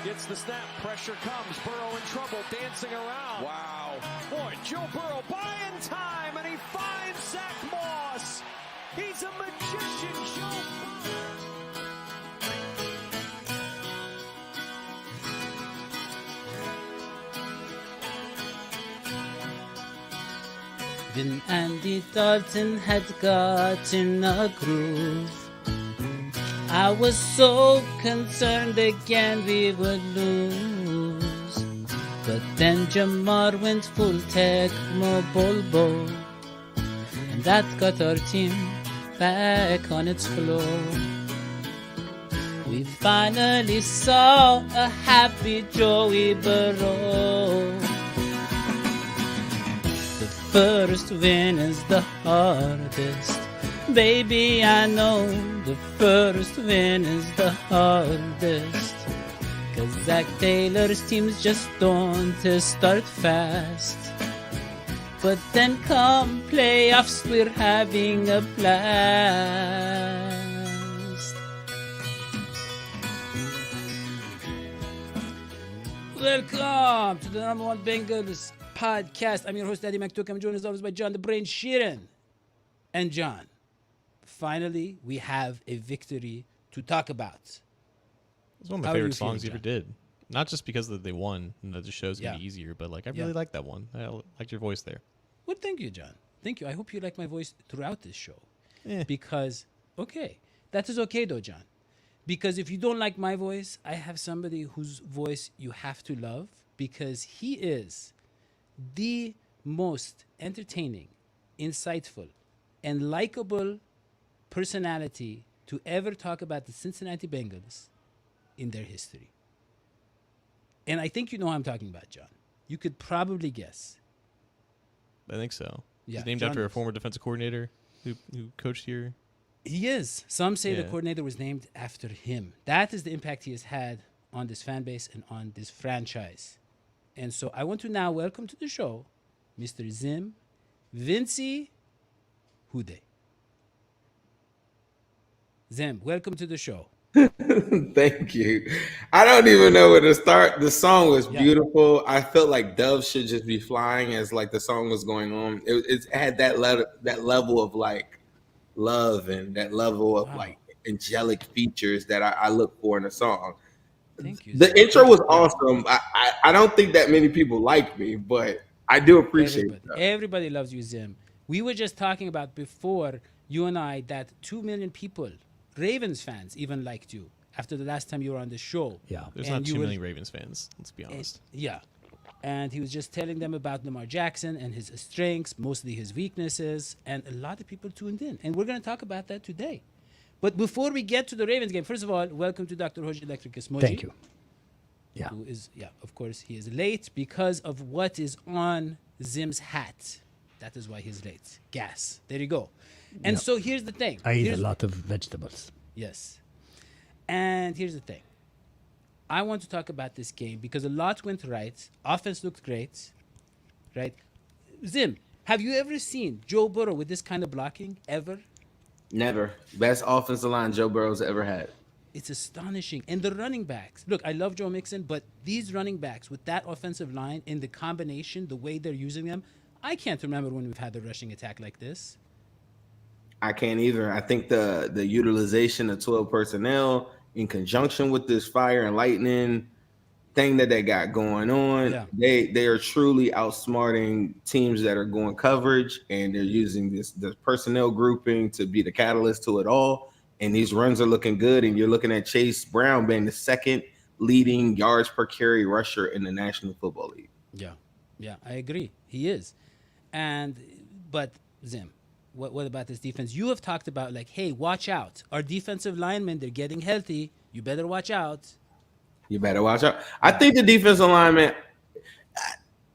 Gets the snap. Pressure comes. Burrow in trouble. Dancing around. Wow. Boy, Joe Burrow buying time, and he finds Zach Moss. He's a magician, Joe Burrow. When Andy Dalton had got in a groove, I was so concerned again we would lose. But then Jamar went full Tecmo Bolbo, and that got our team back on its floor. We finally saw a happy Joey Burrow. The first win is the hardest. Baby, I know the first win is the hardest. 'Cause Zach Taylor's teams just don't start fast. But then come playoffs, we're having a blast. Welcome to the number one Bengals podcast. I'm your host, Daddy McTook. I'm joined as always by John the Brain Sheeran. And John, finally, we have a victory to talk about. It's one of my favorite songs you ever did. Not just because they won and that the show's going to be easier, but like I really like that one. I liked your voice there. Well, thank you, John. Thank you. I hope you like my voice throughout this show. Because, okay, that is okay though, John. Because if you don't like my voice, I have somebody whose voice you have to love because he is the most entertaining, insightful, and likable personality to ever talk about the Cincinnati Bengals in their history. And I think you know who I'm talking about, John. You could probably guess. I think so. Yeah, He's named John after a is. former defensive coordinator who coached here. He is. Some say the coordinator was named after him. That is the impact he has had on this fan base and on this franchise. And so I want to now welcome to the show Mr. Zim Who Dey. Zim, welcome to the show. Thank you. I don't even know where to start. The song was beautiful. I felt like doves should just be flying as like the song was going on. It had that level of like love and that level of like angelic features that I look for in a song. Thank you. The intro was awesome. I don't think that many people like me, but I do appreciate it. Everybody loves you, Zim. We were just talking about before you and I that 2 million people, Ravens fans, even liked you after the last time you were on the show. Yeah, there's not 2 million Ravens fans. Let's be honest. And he was just telling them about Lamar Jackson and his strengths, mostly his weaknesses, and a lot of people tuned in. And we're going to talk about that today. But before we get to the Ravens game, first of all, welcome to Dr. Hoji Electricus Moji. Thank you. Yeah. Who is, of course, he is late because of what is on Zim's hat. That is why he's late. Gas. There you go. And so here's the thing. I eat a lot of vegetables. Yes. And here's the thing. I want to talk about this game because a lot went right. Offense looked great. Right? Zim, have you ever seen Joe Burrow with this kind of blocking? Ever? Never. Best offensive line Joe Burrow's ever had. It's astonishing. And the running backs. Look, I love Joe Mixon, but these running backs with that offensive line in the combination, the way they're using them, I can't remember when we've had a rushing attack like this. I can't either. I think the utilization of 12 personnel in conjunction with this fire and lightning thing that they got going on, they are truly outsmarting teams that are going coverage, and they're using the personnel grouping to be the catalyst to it all. And these runs are looking good, and you're looking at Chase Brown being the second leading yards per carry rusher in the National Football League. Yeah, I agree. He is. But Zim, what about this defense? You have talked about like, hey, watch out. Our defensive linemen, they're getting healthy. You better watch out. You better watch out. I think the defensive lineman,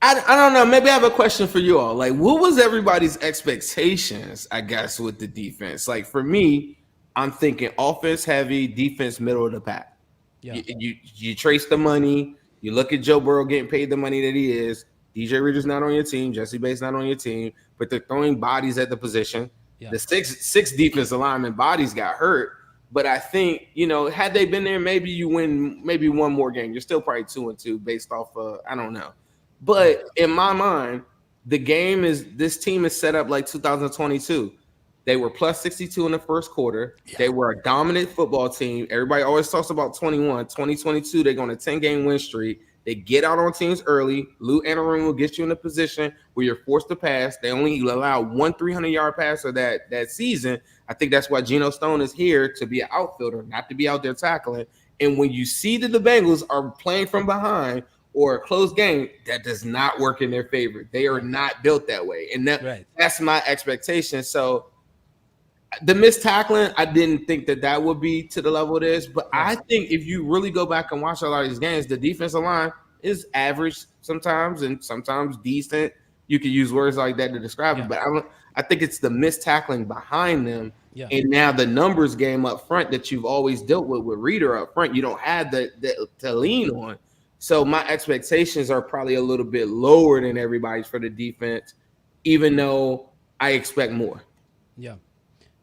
I don't know. Maybe I have a question for you all. Like, what was everybody's expectations, I guess, with the defense? Like, for me, I'm thinking offense heavy, defense middle of the pack. Yeah. You trace the money. You look at Joe Burrow getting paid the money that he is. DJ Reader's not on your team. Jesse Bates not on your team. But they're throwing bodies at the position. Yeah. The six defensive lineman bodies got hurt. But I think, had they been there, maybe you win maybe one more game. You're still probably 2-2 based off of, I don't know. But in my mind, this team is set up like 2022. They were plus 62 in the first quarter. Yeah. They were a dominant football team. Everybody always talks about 2022, they're going a 10-game win streak. They get out on teams early. Lou Anarumo will get you in a position where you're forced to pass. They only allow one 300-yard passer that season. I think that's why Geno Stone is here, to be an outfielder, not to be out there tackling. And when you see that the Bengals are playing from behind or a close game, that does not work in their favor. They are not built that way. And that's my expectation. So the missed tackling, I didn't think that would be to the level it is. But I think if you really go back and watch a lot of these games, the defensive line is average sometimes and sometimes decent. You could use words like that to describe it. But I think it's the missed tackling behind them. Yeah. And now the numbers game up front that you've always dealt with Reader up front, you don't have that to lean on. So my expectations are probably a little bit lower than everybody's for the defense, even though I expect more. Yeah.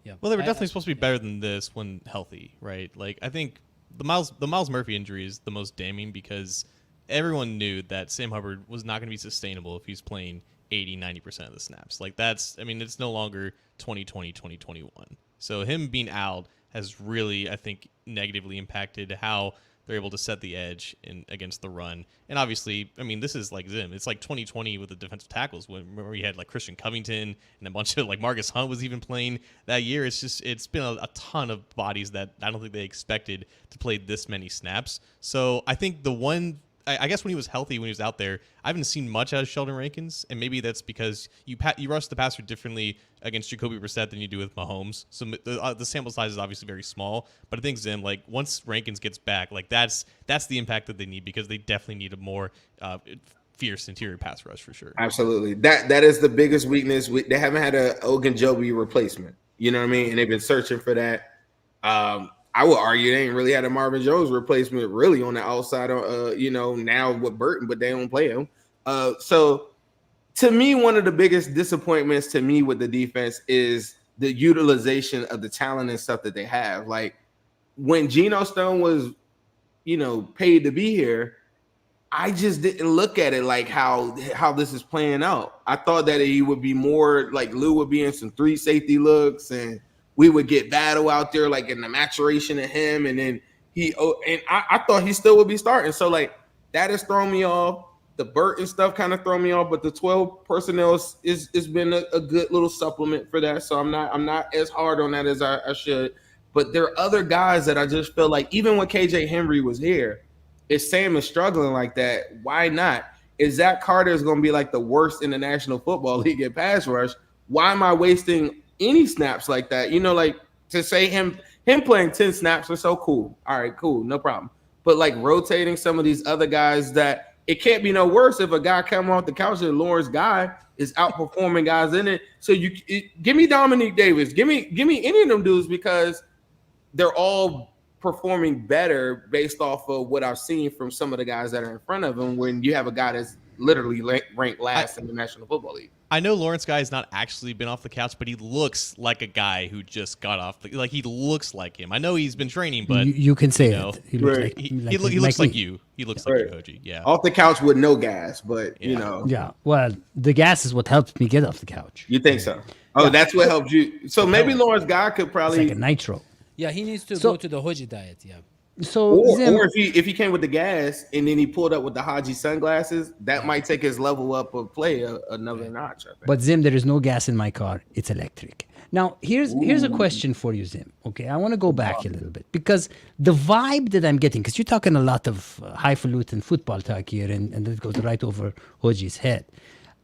Yeah. Well, they were definitely supposed to be better than this when healthy, right? Like, I think the Miles Murphy injury is the most damning because everyone knew that Sam Hubbard was not going to be sustainable if he's playing 80-90% of the snaps. Like, it's no longer 2020, 2021. So him being out has really, I think, negatively impacted how they're able to set the edge against the run. And obviously, this is like Zim. It's like 2020 with the defensive tackles when we had like Christian Covington and a bunch of like Marcus Hunt was even playing that year. It's been a ton of bodies that I don't think they expected to play this many snaps. So I think I guess when he was healthy, when he was out there, I haven't seen much out of Sheldon Rankins, and maybe that's because you rush the passer differently against Jacoby Brissett than you do with Mahomes. So the sample size is obviously very small, but I think Zim, like once Rankins gets back, like that's the impact that they need because they definitely need a more fierce interior pass rush for sure. Absolutely, that is the biggest weakness. They haven't had a Ogunjobi replacement, you know what I mean, and they've been searching for that. I would argue they ain't really had a Marvin Jones replacement really on the outside, now with Burton, but they don't play him. So to me, one of the biggest disappointments to me with the defense is the utilization of the talent and stuff that they have. Like when Geno Stone was, paid to be here, I just didn't look at it like how this is playing out. I thought that he would be more like Lou would be in some 3 safety looks and we would get battle out there, like in the maturation of him. And then I thought he still would be starting. So like that has thrown me off. The Burton stuff kind of thrown me off, but the 12 personnel is been a good little supplement for that. So I'm not as hard on that as I should. But there are other guys that I just feel like even when KJ Henry was here, if Sam is struggling like that, why not? If Zach Carter is going to be like the worst in the National Football League at pass rush, why am I wasting any snaps like that? Like to say him playing 10 snaps is so cool. All right, cool, no problem. But like rotating some of these other guys, that it can't be no worse if a guy come off the couch and Lawrence Guy is outperforming guys in it. So give me Dominique Davis, give me any of them dudes because they're all performing better based off of what I've seen from some of the guys that are in front of him. When you have a guy that's literally ranked last in the National Football League. I know Lawrence Guy has not actually been off the couch, but he looks like a guy who just got off. Like he looks like him. I know he's been training, but you can say it. He looks like he looks like you. He looks like you, OG. Yeah, off the couch with no gas, but Yeah, well, the gas is what helped me get off the couch. You think so? Oh, that's what helped you. So maybe Lawrence Guy could probably like a nitro. Yeah, he needs to go to the Hoji diet. Yeah. So or if he came with the gas and then he pulled up with the Haji sunglasses, that might take his level up of play another notch. I think. But Zim, there is no gas in my car; it's electric. Now, here's a question for you, Zim. Okay, I want to go back a little bit because the vibe that I'm getting, because you're talking a lot of highfalutin football talk here, and that goes right over Hoji's head.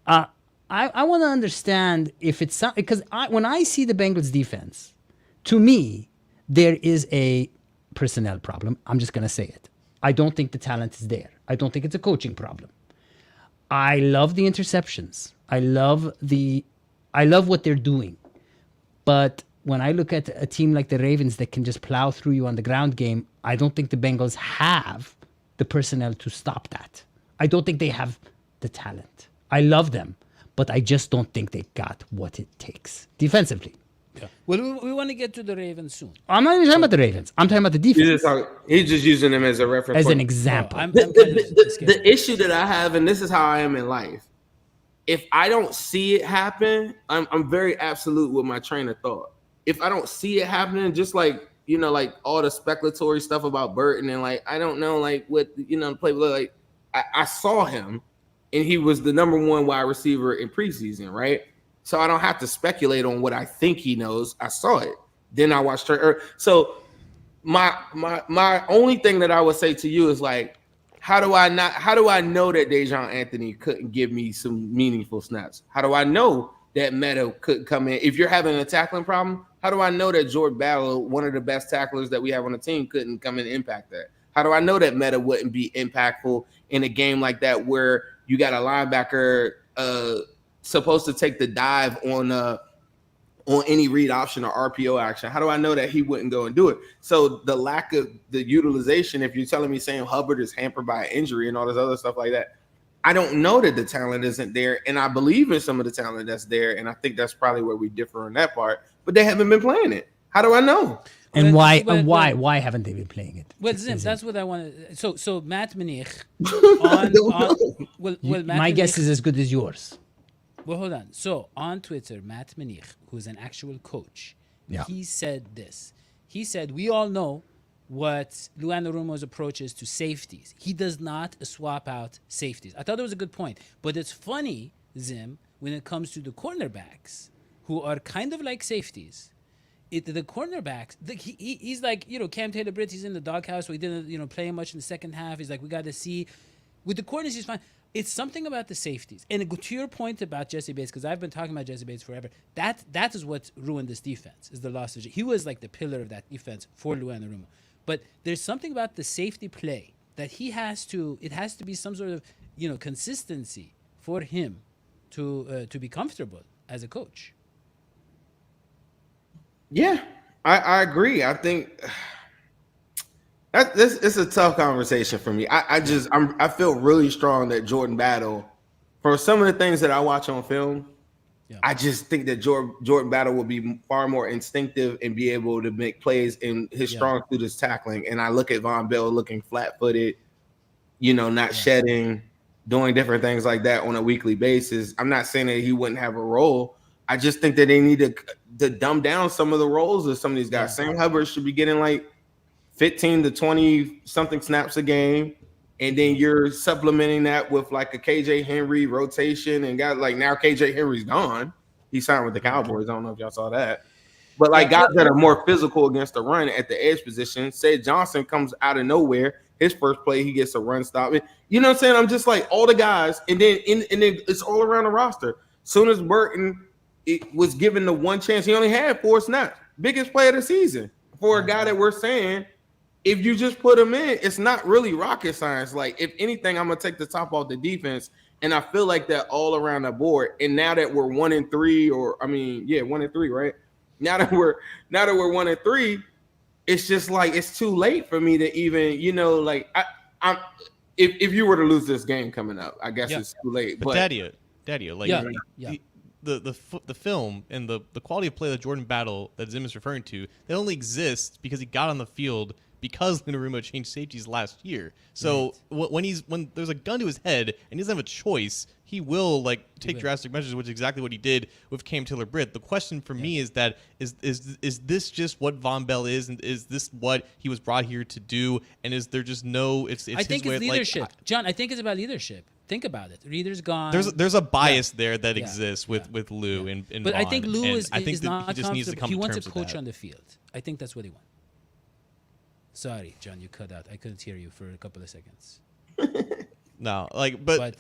I want to understand if it's because when I see the Bengals defense, to me, there is a personnel problem. I'm just going to say it. I don't think the talent is there. I don't think it's a coaching problem. I love the interceptions. I love what they're doing. But when I look at a team like the Ravens that can just plow through you on the ground game, I don't think the Bengals have the personnel to stop that. I don't think they have the talent. I love them, but I just don't think they got what it takes defensively. Yeah. Well, we want to get to the Ravens soon. I'm not even talking about the Ravens. I'm talking about the defense. He's just using them as a reference. As point. an example. The issue that I have, and this is how I am in life, if I don't see it happen, I'm very absolute with my train of thought. If I don't see it happening, just like, you know, like all the speculatory stuff about Burton and like, I don't know, like what, you know, play like I saw him and he was the number one wide receiver in preseason, right? So I don't have to speculate on what I think he knows. I saw it. Then I watched her. So my only thing that I would say to you is like, how do I know that Dejon Anthony couldn't give me some meaningful snaps? How do I know that Meta couldn't come in? If you're having a tackling problem, how do I know that Jordan Battle, one of the best tacklers that we have on the team, couldn't come in and impact that? How do I know that Meta wouldn't be impactful in a game like that where you got a linebacker supposed to take the dive on any read option or RPO action? How do I know that he wouldn't go and do it? So the lack of the utilization, if you're telling me Sam Hubbard is hampered by injury and all this other stuff like that, I don't know that the talent isn't there. And I believe in some of the talent that's there. And I think that's probably where we differ on that part, but they haven't been playing it. How do I know? And why haven't they been playing it? Well, Zim, that's what I want to. So Matt Manich. My guess is as good as yours. Well, hold on. So on Twitter, Matt Manich, who's an actual coach, he said this. He said, we all know what Lou Anarumo's approach is to safeties. He does not swap out safeties. I thought it was a good point. But it's funny, Zim, when it comes to the cornerbacks, who are kind of like safeties. The cornerbacks, he's like, you know, Cam Taylor-Britt, he's in the doghouse, so he didn't, you know, play much in the second half. He's like, we got to see. With the corners, he's fine. It's something about the safeties. And to your point about Jesse Bates, because I've been talking about Jesse Bates forever, that is what ruined this defense, is the loss of. He was like the pillar of that defense for Lou Anarumo. But there's something about the safety play that it has to be some sort of, you know, consistency for him to be comfortable as a coach. Yeah, I agree. I think this is a tough conversation for me. I feel really strong that Jordan Battle, for some of the things that I watch on film, I just think that Jordan Battle will be far more instinctive and be able to make plays, and his strong suit is tackling. And I look at Von Bell looking flat-footed, you know, not shedding, doing different things like that on a weekly basis. I'm not saying that he wouldn't have a role. I just think that they need to dumb down some of the roles of some of these guys. Sam Hubbard should be getting like 15 to 20 something snaps a game, and then you're supplementing that with like a KJ Henry rotation, and guys like now KJ Henry's gone. He signed with the Cowboys. I don't know if y'all saw that, but like guys that are more physical against the run at the edge position. Say Johnson comes out of nowhere. His first play, he gets a run stop. You know what I'm saying? I'm just like all the guys, and then it's all around the roster. Soon as Burton was given the one chance, he only had 4 snaps. Biggest play of the season for a guy that we're saying, if you just put him in, it's not really rocket science. Like, if anything, I'm gonna take the top off the defense, and I feel like that all around the board. And now that we're 1-3, 1-3, right? Now that we're 1-3, it's just like it's too late for me to even, you know, like I'm if you were to lose this game coming up, I guess it's too late. But Daddy, like the film and the quality of play that Jordan Battle that Zim is referring to, that only exists because he got on the field because Anarumo changed safeties last year. So when there's a gun to his head and he doesn't have a choice, he will like take drastic measures, which is exactly what he did with Cam Taylor-Britt. The question for me is that is this just what Von Bell is, and is this what he was brought here to do? And is there just no? It's I think his way, it's leadership, like, John. I think it's about leadership. Think about it. Reader's gone. There's a bias there that exists with Lou and but Von, I think Lou is not he just needs to come he to wants terms a with coach that. on the field. I think that's what he wants. Sorry, John, you cut out. I couldn't hear you for a couple of seconds. No, but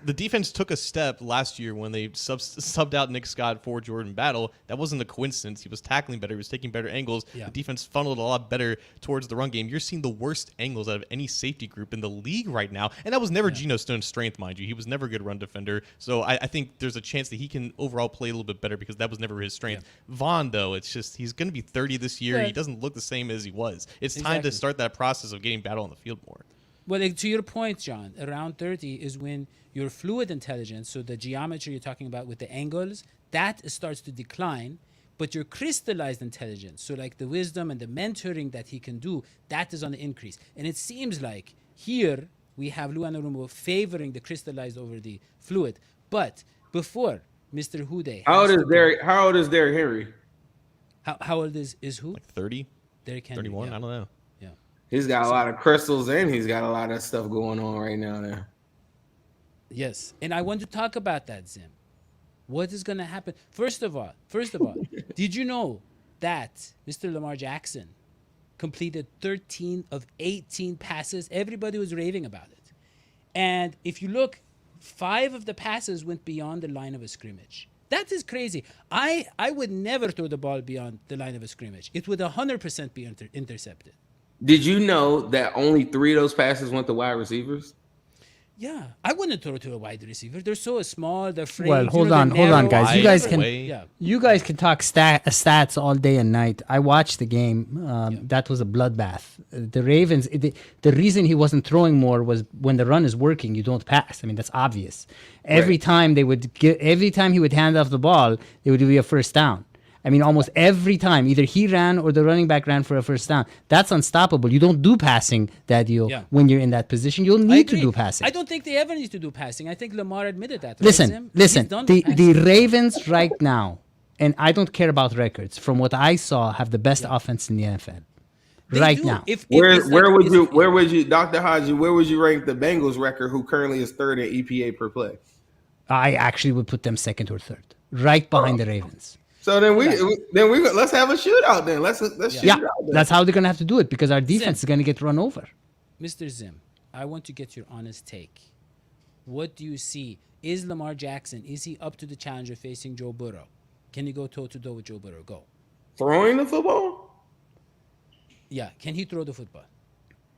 the defense took a step last year when they subbed out Nick Scott for Jordan Battle. That wasn't a coincidence. He was tackling better. He was taking better angles. Yeah. The defense funneled a lot better towards the run game. You're seeing the worst angles out of any safety group in the league right now. And that was never Geno Stone's strength, mind you. He was never a good run defender. So I think there's a chance that he can overall play a little bit better because that was never his strength. Yeah. Von, though, it's just he's going to be 30 this year. Yeah. He doesn't look the same as he was. It's time to start that process of getting Battle on the field more. Well, to your point, John, around 30 is when your fluid intelligence, so the geometry you're talking about with the angles, that starts to decline but your crystallized intelligence, so like the wisdom and the mentoring that he can do, that is on the increase. And it seems like here we have Lou Anarumo favoring the crystallized over the fluid. But before Mr. Who Dey, how old is Derrick Henry? How old is who? Like 30? Derrick Henry. 31? Yeah. I don't know. Yeah. He's got a lot of crystals and he's got a lot of stuff going on right now there. Yes. And I want to talk about that, Zim. What is going to happen? First of all, did you know that Mr. Lamar Jackson completed 13 of 18 passes? Everybody was raving about it. And if you look, 5 of the passes went beyond the line of a scrimmage. That is crazy. I would never throw the ball beyond the line of a scrimmage. It would 100% be intercepted. Did you know that only 3 of those passes went to wide receivers? Yeah, I wouldn't throw to a wide receiver. They're so small. They're framed. Well, hold on, guys. You guys can talk stats all day and night. I watched the game. That was a bloodbath. The Ravens. The reason he wasn't throwing more was when the run is working, you don't pass. I mean, that's obvious. Every time he would hand off the ball, it would be a first down. I mean, almost every time, either he ran or the running back ran for a first down. That's unstoppable. You don't do passing, Daddy-O, when you're in that position. You'll need to do passing. I don't think they ever need to do passing. I think Lamar admitted that. Listen. The Ravens right now, and I don't care about records, from what I saw, have the best offense in the NFL. Now. Where would you, Dr. Haji, where would you rank the Bengals record, who currently is 3rd in EPA per play? I actually would put them 2nd or 3rd, right behind the Ravens. So then we let's have a shootout then. Let's shoot out. That's how they're gonna have to do it because our defense is gonna get run over. Mr. Zim, I want to get your honest take. What do you see? Is Lamar Jackson, is he up to the challenge of facing Joe Burrow? Can he go toe-to-toe with Joe Burrow? Go. Throwing the football? Yeah. Can he throw the football?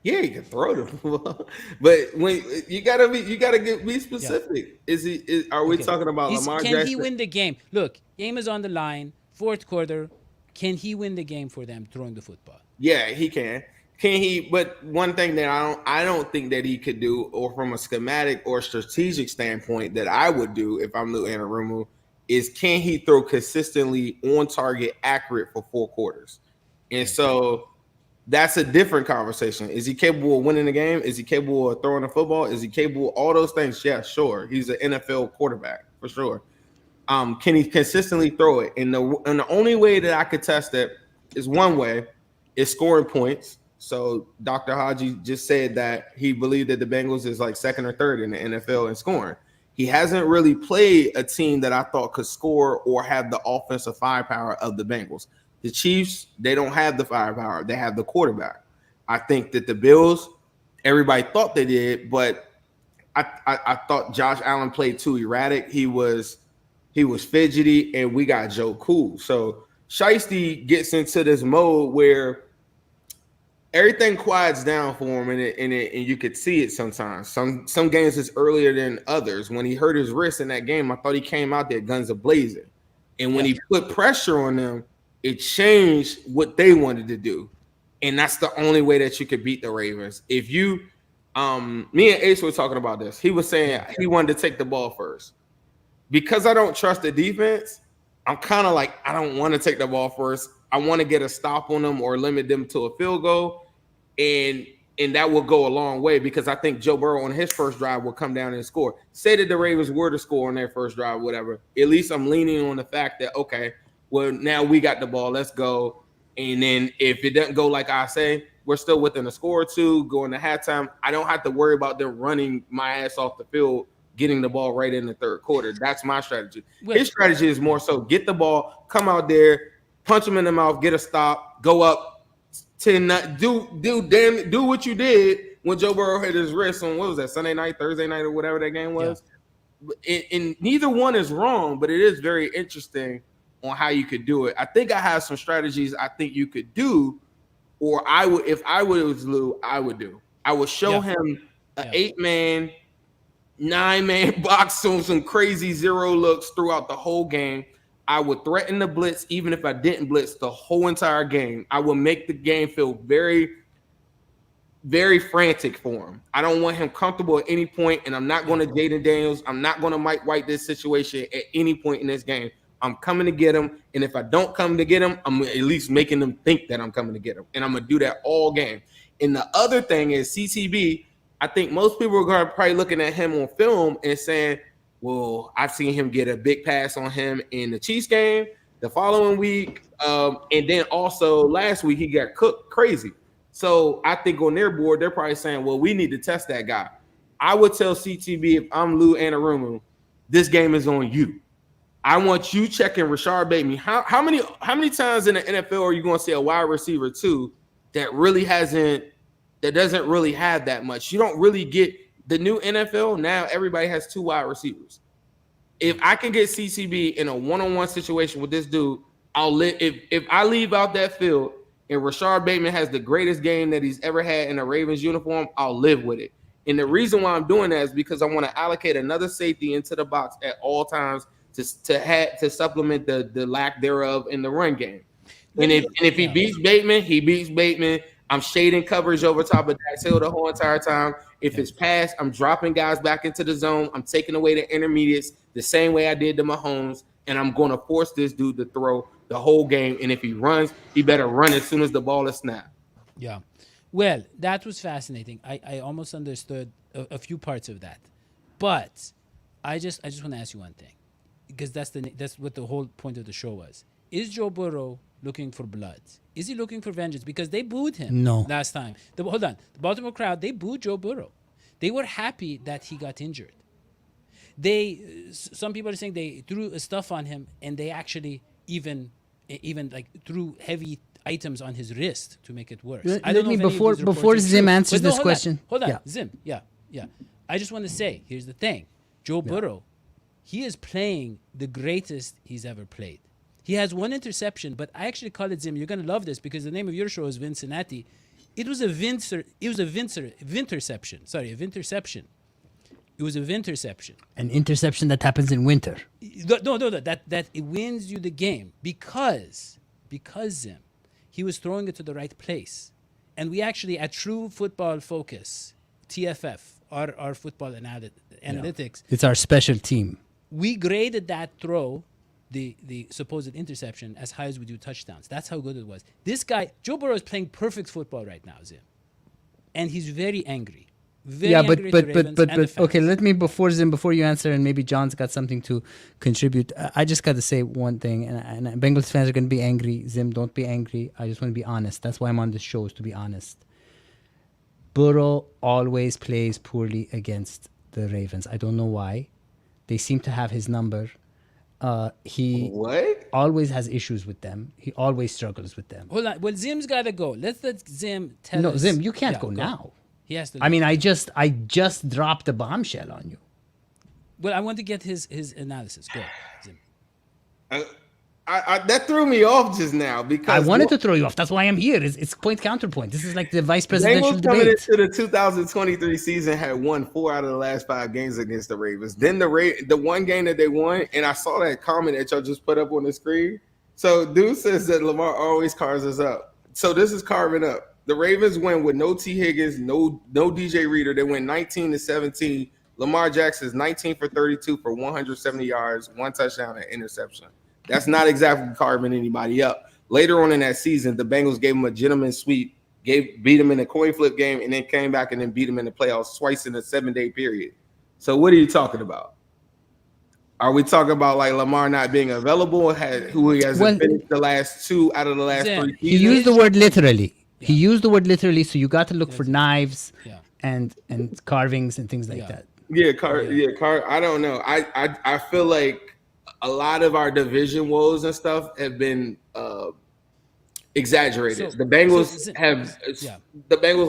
Yeah, he can throw the football. But when you gotta be specific. Yeah. Are we talking about Lamar Jackson? Can he win the game? Look, game is on the line, 4th quarter. Can he win the game for them throwing the football? Yeah, he can. Can he? But one thing that I don't think that he could do, or from a schematic or strategic standpoint, that I would do if I'm Lou Anarumo, is can he throw consistently on target, accurate for 4 quarters? And so that's a different conversation. Is he capable of winning the game? Is he capable of throwing the football? Is he capable of all those things? Yeah, sure. He's an NFL quarterback for sure. Can he consistently throw it? And the only way that I could test it is one way, is scoring points. So Dr. Haji just said that he believed that the Bengals is like 2nd or 3rd in the NFL in scoring. He hasn't really played a team that I thought could score or have the offensive firepower of the Bengals. The Chiefs, they don't have the firepower. They have the quarterback. I think that the Bills, everybody thought they did, but I thought Josh Allen played too erratic. He was fidgety, and we got Joe Cool. So Shiesty gets into this mode where everything quiets down for him, and you could see it sometimes. Some games is earlier than others. When he hurt his wrist in that game, I thought he came out there guns a-blazing. And when he put pressure on them, it changed what they wanted to do. And that's the only way that you could beat the Ravens. If you, me and Ace were talking about this. He was saying he wanted to take the ball first. Because I don't trust the defense, I'm kind of like, I don't want to take the ball first. I want to get a stop on them or limit them to a field goal. And that will go a long way because I think Joe Burrow on his first drive will come down and score. Say that the Ravens were to score on their first drive, whatever. At least I'm leaning on the fact that, okay, well, now we got the ball. Let's go. And then if it doesn't go like I say, we're still within a score or two, going to halftime. I don't have to worry about them running my ass off the field, getting the ball right in the 3rd quarter. That's my strategy. His strategy is more so get the ball, come out there, punch him in the mouth, get a stop, go up 10. Do what you did when Joe Burrow hit his wrist on, what was that, Sunday night, Thursday night, or whatever that game was. Yeah. And neither one is wrong, but it is very interesting on how you could do it. I think I have some strategies I think you could do, or I would, if I was Lou, I would do. I would show him an 8-man, 9-man box on some crazy zero looks throughout the whole game. I would threaten the blitz, even if I didn't blitz the whole entire game. I would make the game feel very, very frantic for him. I don't want him comfortable at any point, and I'm not going to Jaden Daniels. I'm not going to Mike White this situation at any point in this game. I'm coming to get him. And if I don't come to get him, I'm at least making them think that I'm coming to get him. And I'm going to do that all game. And the other thing is CTB, I think most people are going to probably looking at him on film and saying, well, I've seen him get a big pass on him in the Chiefs game the following week. And then also last week, he got cooked crazy. So I think on their board, they're probably saying, well, we need to test that guy. I would tell CTB, if I'm Lou Anarumo, this game is on you. I want you checking Rashard Bateman. How many times in the NFL are you going to see a wide receiver too that doesn't really have that much? You don't really get the new NFL. Now everybody has 2 wide receivers. If I can get CTB in a one-on-one situation with this dude, I'll live. If I leave out that field and Rashard Bateman has the greatest game that he's ever had in a Ravens uniform, I'll live with it. And the reason why I'm doing that is because I want to allocate another safety into the box at all times to supplement the lack thereof in the run game. And if he beats Bateman, he beats Bateman. I'm shading coverage over top of Dax Hill the whole entire time. If it's pass, I'm dropping guys back into the zone. I'm taking away the intermediates the same way I did to Mahomes, and I'm going to force this dude to throw the whole game. And if he runs, he better run as soon as the ball is snapped. Yeah. Well, that was fascinating. I almost understood a few parts of that, but I just want to ask you one thing, because that's what the whole point of the show was. Is Joe Burrow looking for blood? Is he looking for vengeance? Because they booed him last time. Hold on. The Baltimore crowd, they booed Joe Burrow. They were happy that he got injured. Some people are saying they threw stuff on him, and they actually even like threw heavy items on his wrist to make it worse. I don't know before Zim answers this question. Hold on. Zim. Yeah. I just want to say, here's the thing. Joe Burrow, he is playing the greatest he's ever played. He has 1 interception, but I actually call it, Zim, you're going to love this because the name of your show is Vincinnati. It was a Vinterception. Sorry, a Vinterception. It was a Vinterception. An interception that happens in winter. No. That it wins you the game because Zim, he was throwing it to the right place. And we actually, at True Football Focus, TFF, our football analytics. It's our special team. We graded that throw, the supposed interception, as high as we do touchdowns. That's how good it was. This guy, Joe Burrow, is playing perfect football right now, Zim. And he's very angry. But okay, let me, before you answer, and maybe John's got something to contribute. I just got to say one thing, and Bengals fans are going to be angry. Zim, don't be angry. I just want to be honest. That's why I'm on this show, is to be honest. Burrow always plays poorly against the Ravens. I don't know why. They seem to have his number. He always has issues with them. He always struggles with them. Hold on. Well, Zim's got to go. Let's let Zim tell us. No, Zim, you can't go now. He has to. I mean, I just dropped a bombshell on you. Well, I want to get his analysis. Go, Zim. That threw me off just now because I wanted to throw you off. That's why I'm here. It's point counterpoint. This is like the vice presidential debate. Coming into the 2023 season had won 4 out of the last 5 games against the Ravens. Then the one game that they won, and I saw that comment that y'all just put up on the screen. So dude says that Lamar always carves us up. So this is carving up. The Ravens win with no T. Higgins, no DJ Reader. They win 19-17. Lamar Jackson's 19 for 32 for 170 yards, 1 touchdown and interception. That's not exactly carving anybody up. Later on in that season, the Bengals gave him a gentleman's sweep, beat him in a coin flip game, and then came back and then beat him in the playoffs twice in a 7-day period. So what are you talking about? Are we talking about like Lamar not being available, who he hasn't finished the last 2 out of the last 3 seasons? He used the word literally. Yeah. He used the word literally, so you got to look for knives and carvings and things like that. I don't know. I feel like a lot of our division woes and stuff have been exaggerated. The Bengals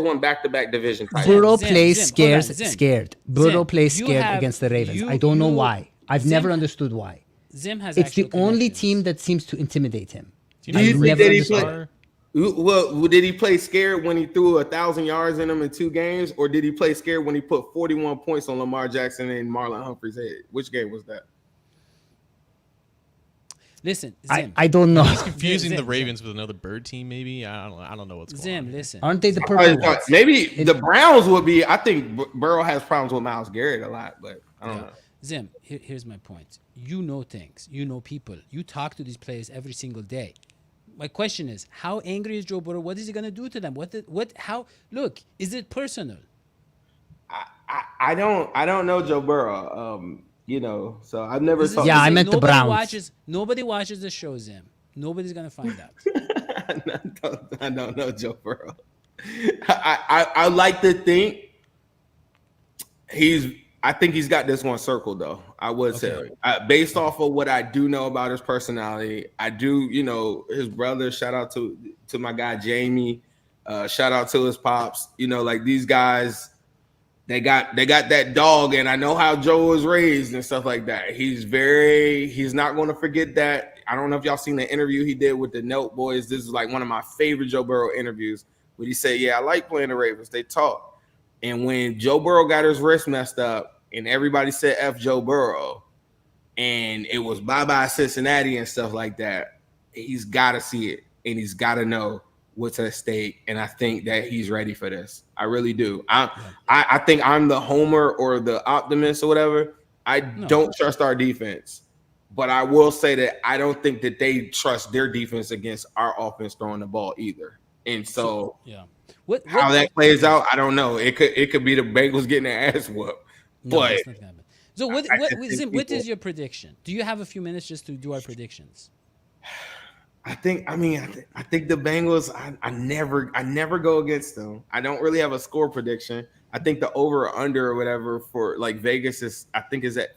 won back-to-back division titles. Burrow plays scared. Burrow plays scared against the Ravens. I don't know why. I've never understood why. Zim has. It's the only team that seems to intimidate him. Did he play scared when he threw 1,000 yards in them in 2 games, or did he play scared when he put 41 points on Lamar Jackson and Marlon Humphrey's head? Which game was that? Listen, Zim. I don't know. He's confusing the Ravens with another bird team, maybe. I don't know what's going on. Zim, listen. Aren't they the purple ones? Maybe the Browns would be. I think Burrow has problems with Myles Garrett a lot, but I don't know. Zim, here's my point. You know things. You know people. You talk to these players every single day. My question is, how angry is Joe Burrow? What is he going to do to them? Look, is it personal? I don't know Joe Burrow. So I've never saw. Yeah, I meant the Browns. Nobody watches the show, Zim. Nobody's going to find out. I don't know Joe Burrow. I like to think I think he's got this one circled, though. I would say, based off of what I do know about his personality, I do, his brother. Shout out to my guy Jamie. Shout out to his pops. Like these guys, they got that dog, and I know how Joe was raised and stuff like that. He's not going to forget that. I don't know if y'all seen the interview he did with the Note Boys. This is like one of my favorite Joe Burrow interviews. But he said, "Yeah, I like playing the Ravens. They talk." And when Joe Burrow got his wrist messed up and everybody said F Joe Burrow and it was bye-bye Cincinnati and stuff like that, he's got to see it and he's got to know what's at stake. And I think that he's ready for this. I really do. I think I'm the homer or the optimist or whatever. I don't trust our defense. But I will say that I don't think that they trust their defense against our offense throwing the ball either. And so how that plays out, I don't know. It could be the Bengals getting their ass whooped. No, but that's not gonna happen. So what is your prediction? Do you have a few minutes just to do our predictions? I think the Bengals. I never go against them. I don't really have a score prediction. I think the over or under or whatever for like Vegas is at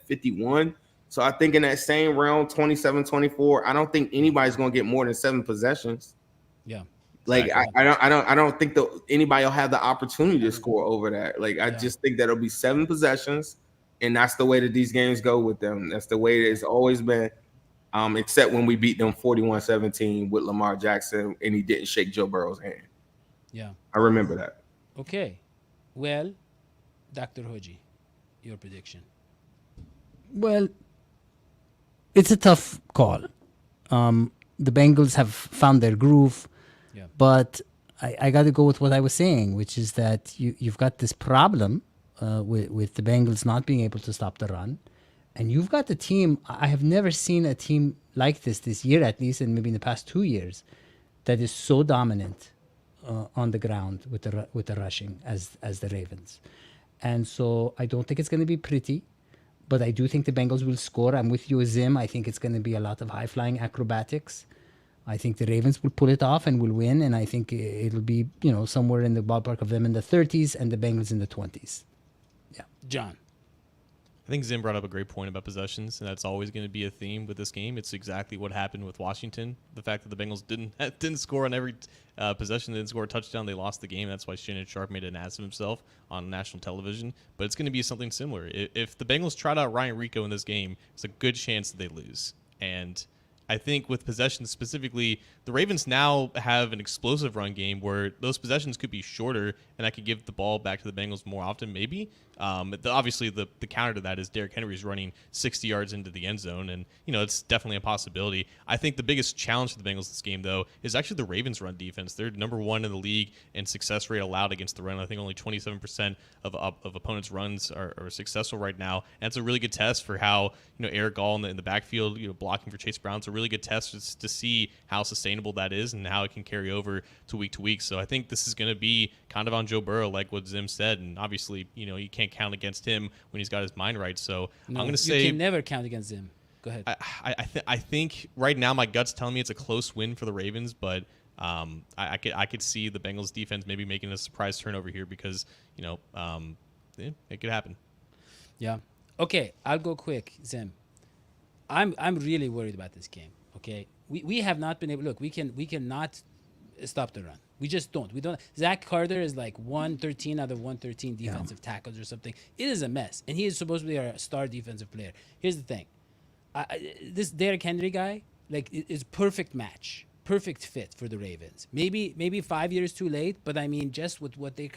51. So I think in that same realm, 27-24. I don't think anybody's gonna get more than 7 possessions. Yeah. Like I don't think that anybody will have the opportunity to score over that. Like I just think that it'll be 7 possessions, and that's the way that these games go with them. That's the way it's always been. Except when we beat them 41-17 with Lamar Jackson, and he didn't shake Joe Burrow's hand. Yeah, I remember that. Okay, well, Dr. Hoji, your prediction. Well, it's a tough call. The Bengals have found their groove. But I got to go with what I was saying, which is that you've got this problem with the Bengals not being able to stop the run. And you've got the team. I have never seen a team like this year, at least, and maybe in the past 2 years, that is so dominant on the ground with the rushing as the Ravens. And so I don't think it's going to be pretty, but I do think the Bengals will score. I'm with you, Zim. I think it's going to be a lot of high-flying acrobatics. I think the Ravens will pull it off and will win, and I think it'll be, somewhere in the ballpark of them in the 30s and the Bengals in the 20s. Yeah. John. I think Zim brought up a great point about possessions, and that's always going to be a theme with this game. It's exactly what happened with Washington. The fact that the Bengals didn't score on every possession, didn't score a touchdown, they lost the game. That's why Shannon Sharp made an ass of himself on national television. But it's going to be something similar. If the Bengals trot out Ryan Rico in this game, there's a good chance that they lose. And I think with possessions specifically, the Ravens now have an explosive run game where those possessions could be shorter, and I could give the ball back to the Bengals more often, maybe. Obviously, the counter to that is Derrick Henry's running 60 yards into the end zone, and it's definitely a possibility. I think the biggest challenge for the Bengals this game, though, is actually the Ravens' run defense. They're number 1 in the league in success rate allowed against the run. I think only 27% of opponents' runs are successful right now, and it's a really good test for how Eric Gall in the backfield, blocking for Chase Brown. It's a really good test to see how sustainable that is and how it can carry over to week. So I think this is going to be kind of on Joe Burrow, like what Zim said, and obviously, you can't count against him when he's got his mind right. So I'm going to say you can never count against him. Go ahead. I think right now my gut's telling me it's a close win for the Ravens, but I could see the Bengals defense maybe making a surprise turnover here because it could happen. Yeah. Okay, I'll go quick, Zim. I'm really worried about this game. Okay, we have not been able. Look, we cannot stop the run. We just don't. We don't. Zach Carter is like 113 out of 113 defensive tackles or something. It is a mess, and he is supposed to be our star defensive player. Here's the thing, this Derrick Henry guy is perfect match, perfect fit for the Ravens. Maybe 5 years too late, but I mean just with what they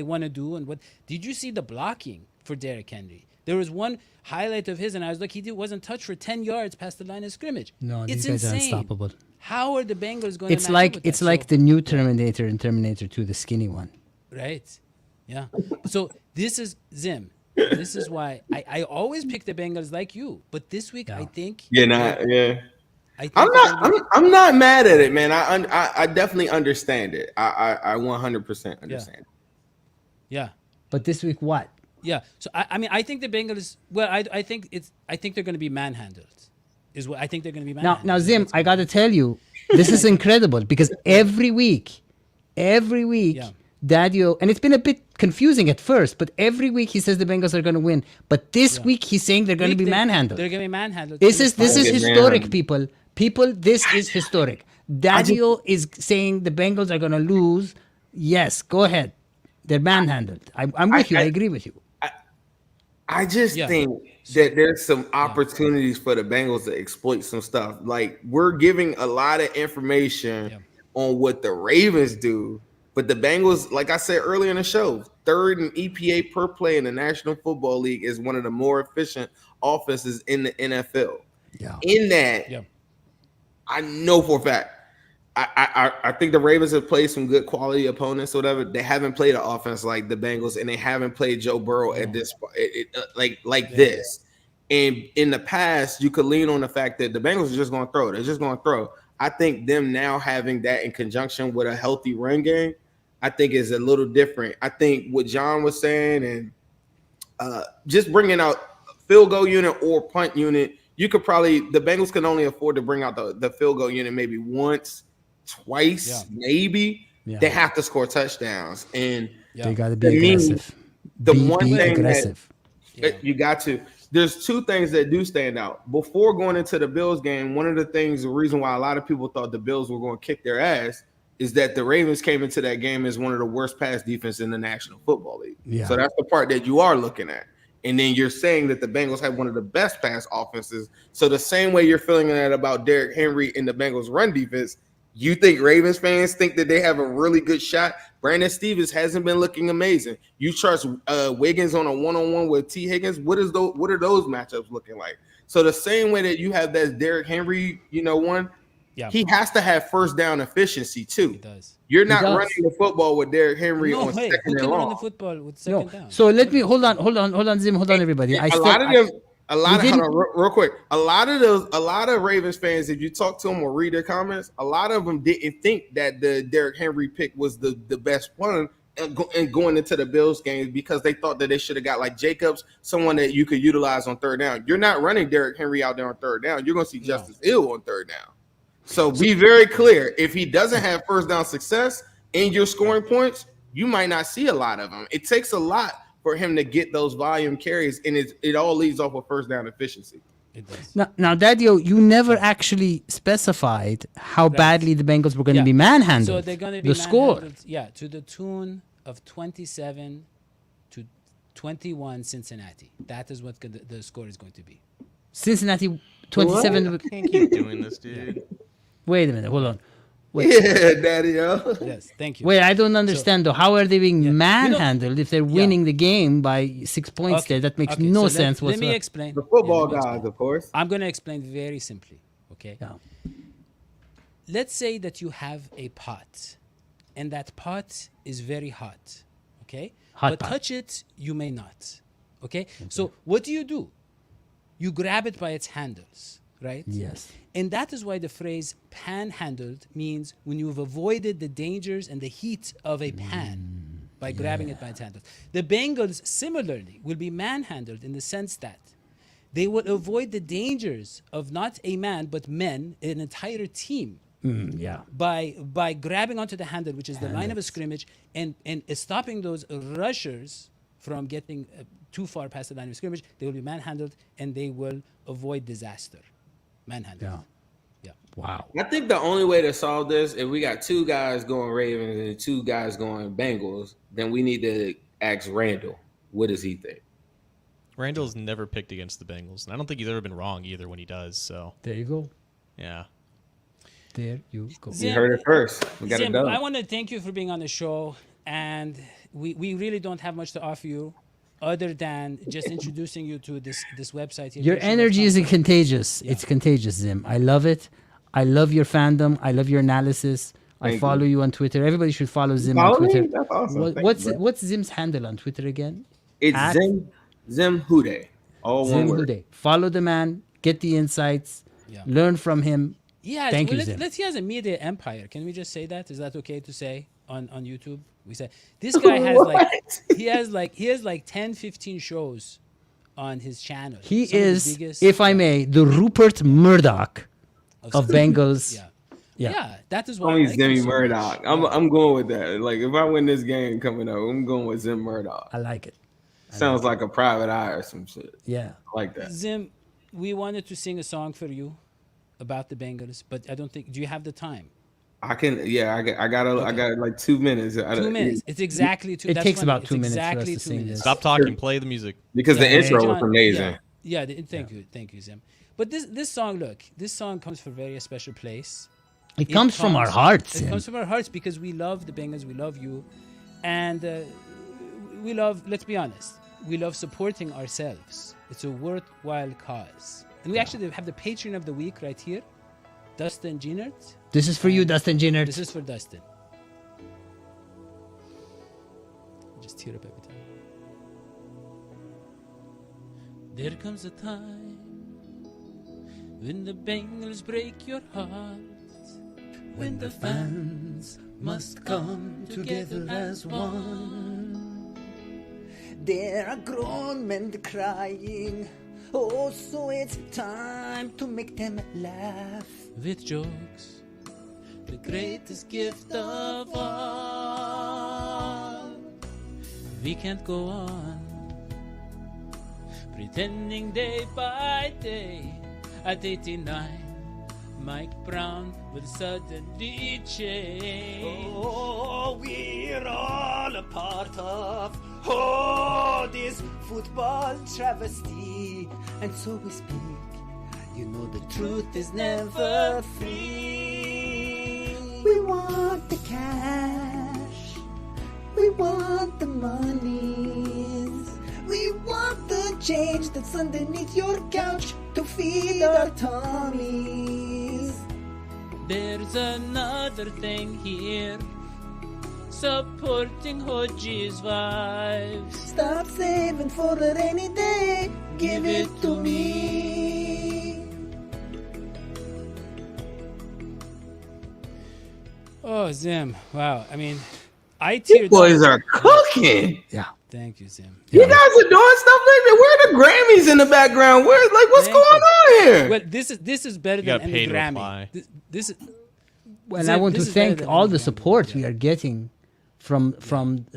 want to do and what. Did you see the blocking for Derrick Henry? There was one highlight of his, and I was like, he wasn't touched for 10 yards past the line of scrimmage. No, it's these guys insane. are unstoppable. How are the Bengals going to It's like the new Terminator in Terminator 2, the skinny one. Right. Yeah. So this is Zim. This is why I always pick the Bengals like you. But this week, I think You're not. Yeah. I think I'm they're not. gonna be- I'm not mad at it, man. I definitely understand it. I 100% understand. yeah. But this week, what? Yeah. So I mean I think the Bengals. Well, I think they're going to be manhandled. Is what I think they're going to be manhandled. Now, Zim, I got to tell you, this is incredible because every week, Yeah. Daddio, and it's been a bit confusing at first, but every week he says the Bengals are going to win. But this week he's saying they're going to be manhandled. They're going to be manhandled. This is historic, manhandled. people. People, this is historic. Daddio is saying the Bengals are going to lose. Yes, go ahead. They're manhandled. I'm with you. I agree with you. I just think that there's some opportunities for the Bengals to exploit some stuff. Like we're giving a lot of information on what the Ravens do, but the Bengals, like I said earlier in the show, third in EPA per play in the National Football League is one of the more efficient offenses in the NFL. Yeah. In that, I know for a fact. I think the Ravens have played some good quality opponents or whatever. They haven't played an offense like the Bengals, and they haven't played Joe Burrow at this this. And in the past, you could lean on the fact that the Bengals are just going to throw. They're just going to throw. I think them now having that in conjunction with a healthy run game, I think is a little different. I think what John was saying and just bringing out field goal unit or punt unit, you could probably – the Bengals can only afford to bring out the field goal unit maybe once, twice, maybe. They have to score touchdowns. And they got to be aggressive. Aggressive. You got to. There's two things that do stand out. Before going into the Bills game, one of the reason why a lot of people thought the Bills were going to kick their ass is that the Ravens came into that game as one of the worst pass defense in the National Football League. Yeah. So that's the part that you are looking at. And then you're saying that the Bengals have one of the best pass offenses. So the same way you're feeling that about Derrick Henry in the Bengals run defense, you think Ravens fans think that they have a really good shot? Brandon Stevens hasn't been looking amazing. You trust Wiggins on a one-on-one with T. Higgins? What are those matchups looking like? So the same way that you have that Derrick Henry, one, he has to have first down efficiency too. He does. You're not running the football with Derrick Henry on second who and can long. run the football with second down? So let me hold on, Zim, hold on, everybody. Real quick. A lot of Ravens fans, if you talk to them or read their comments, a lot of them didn't think that the Derrick Henry pick was the best one and going into the Bills game because they thought that they should have got like Jacobs, someone that you could utilize on third down. You're not running Derrick Henry out there on third down. You're going to see Justice Hill on third down. So be very clear. If he doesn't have first down success in your scoring points, you might not see a lot of them. It takes a lot for him to get those volume carries, and it all leads off of first down efficiency. It does. Now, Daddio, you never actually specified how badly the Bengals were going to be manhandled. So they're going to be score. To the tune of 27-21 Cincinnati. That is what the score is going to be. Cincinnati 27. I can't keep doing this, dude. Wait a minute. Hold on. Wait. Yeah, Daddy-o. Yes, thank you. Wait, I don't understand though. How are they being manhandled if they're winning the game by 6 points there? That makes no sense whatsoever. Let me explain. The football guys, of course. I'm going to explain very simply, okay? Yeah. Let's say that you have a pot, and that pot is very hot, okay? But touch it, you may not, okay? So what do? You grab it by its handles, right? Yes. And that is why the phrase panhandled means when you've avoided the dangers and the heat of a pan by grabbing it by its handles. The Bengals, similarly, will be manhandled in the sense that they will avoid the dangers of not a man, but men, an entire team, by grabbing onto the handle, which is the line of a scrimmage, and stopping those rushers from getting too far past the line of scrimmage. They will be manhandled, and they will avoid disaster. Manhandled. Yeah. Wow. I think the only way to solve this, if we got two guys going Ravens and two guys going Bengals, then we need to ask Randall. What does he think? Randall's never picked against the Bengals, and I don't think he's ever been wrong either when he does. So there you go. Yeah. There you go. You heard it first. We got it done. I want to thank you for being on the show, and we really don't have much to offer you other than just introducing you to this website here. Your energy is contagious. Yeah. It's contagious, Zim. I love it. I love your fandom. I love your analysis. I follow you on Twitter. Everybody should follow Zim on Twitter. That's awesome. What's Zim's handle on Twitter again? It's Zim Who Dey. All one Zim Who word. Dey. Follow the man. Get the insights. Learn from him. Yeah, Thank you, let's, Zim. he has a media empire. Can we just say that? Is that okay to say on YouTube? We say this guy has he has like 10, 15 shows on his channel. He Some of the is, biggest, if I may, the Rupert Murdoch of Bengals. Yeah, that is why Only I like Zimmy him so Murdoch. much. I'm going with that. Like if I win this game coming up, I'm going with Zim Murdoch. I like it. Sounds like a private eye or some shit. Yeah. I like that. Zim, we wanted to sing a song for you about the Bengals, but I don't think. Do you have the time? I can. Yeah, I got like 2 minutes. 2 minutes. It's exactly 2. It That's takes funny. about It's 2 minutes for us exactly to 2 sing minutes. this. Stop talking. Play the music. because the intro was amazing. Yeah. Thank you, Zim. But this song, look, this song comes from a very special place. It comes from our hearts. It comes from our hearts because we love the Bengals, we love you, and we love. Let's be honest, we love supporting ourselves. It's a worthwhile cause, and we actually have the patron of the week right here, Dustin Gienert. This is for you, Dustin Gienert. This is for Dustin. Just tear up every time. There comes a time when the Bengals break your heart, when the fans must come together as one. There are grown men crying. Oh, so it's time to make them laugh. With jokes, the greatest gift of all. We can't go on pretending day by day. At 89, Mike Brown will suddenly change. Oh, we're all a part of this football travesty. And so we speak. You know the truth is never free. We want the cash. We want the monies. We want the change that's underneath your couch to feed our tummies. There's another thing here, supporting Hoji's wives. Stop saving for a rainy day. Give it to me. Oh, Zim! Wow. I mean, I You teared boys up. are cooking. Yeah. Thank you, Zim. You guys are doing stuff like that. Where are the Grammys in the background? What's Thank going on here? Well, this is better You than got any paid to Grammy. apply. This is. Well, Zim, I want this to is better thank than all any the Grammy. support Yeah. we are getting from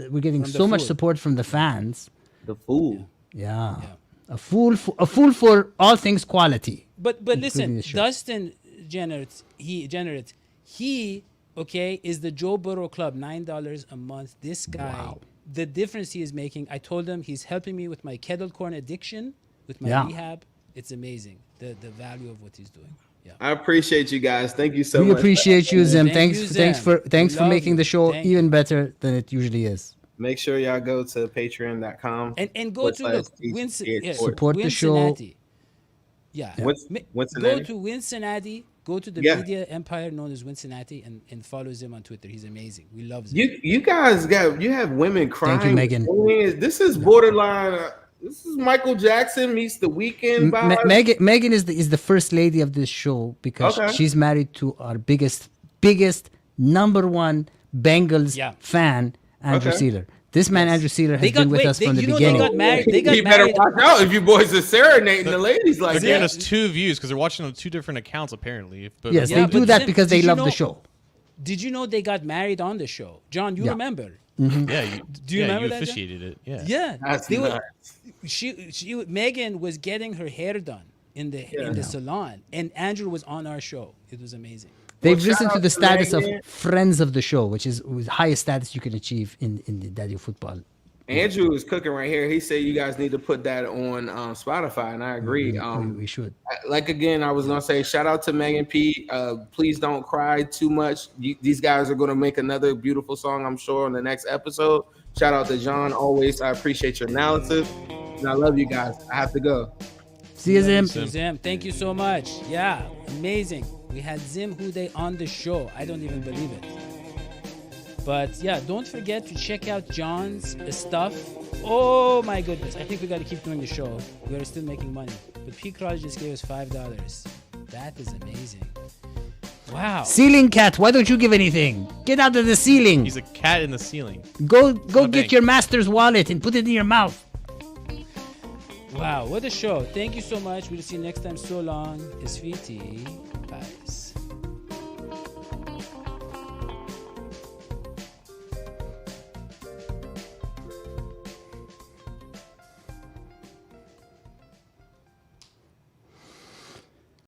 we're getting From the so much food. support from the fans. The fool. Yeah. A fool for all things quality. But listen, this show. Dustin Gienert, he is the Joe Burrow Club, $9 a month. This guy, the difference he is making. I told him he's helping me with my kettle corn addiction, with my rehab. It's amazing the value of what he's doing. Yeah. I appreciate you guys. Thank you so We much. appreciate you, Zim. Thank you, Zim. Thanks We for love making you. the show Thank even better than it usually is. Make sure y'all go to patreon.com. And go to look Support the show. Cincinnati. Yeah. Cincinnati? Go to Cincinnati. Go to the Yeah. media empire known as Cincinnati and follow Zim on Twitter. He's amazing. We love Zim. You guys you have women crying. Thank you, Megan. This is borderline. This is Michael Jackson meets The Weeknd. Megan is the first lady of this show because she's married to our biggest number one Bengals fan, Andrew Sealer. This man, Andrew Sealer, has been with us from the beginning. They got married. They got You better married. watch out if you boys are serenading the ladies like They're giving that. us 2 views because they're watching on 2 different accounts apparently. But Yes, Yeah, they do but that Zim, because they did you love know- the show. Did you know they got married on the show? John, you remember? yeah, Do you remember you that, John? officiated it. Yeah. Yeah. That's They were- nuts. Megan was getting her hair done in the salon, and Andrew was on our show. It was amazing. They've Well, risen shout to out the to status of Megan. friends of the show, which is the highest status you can achieve in the Daddy Football. Andrew is cooking right here. He said you guys need to put that on Spotify, and I agree. We should. Like again, I was gonna say shout out to Megan P. Please don't cry too much. These guys are gonna make another beautiful song, I'm sure, on the next episode. Shout out to John. Always, I appreciate your analysis, and I love you guys. I have to go. See you, Zim. Zim, thank you so much. Yeah, amazing. We had Zim Who Dey on the show. I don't even believe it. But yeah, don't forget to check out John's stuff. Oh my goodness. I think we got to keep doing the show. We're still making money. But P. Crowley just gave us $5. That is amazing. Wow. Ceiling cat, why don't you give anything? Get out of the ceiling. He's a cat in the ceiling. Go get your master's wallet and put it in your mouth. Wow, what a show. Thank you so much. We'll see you next time. So long. It's VT. Bye.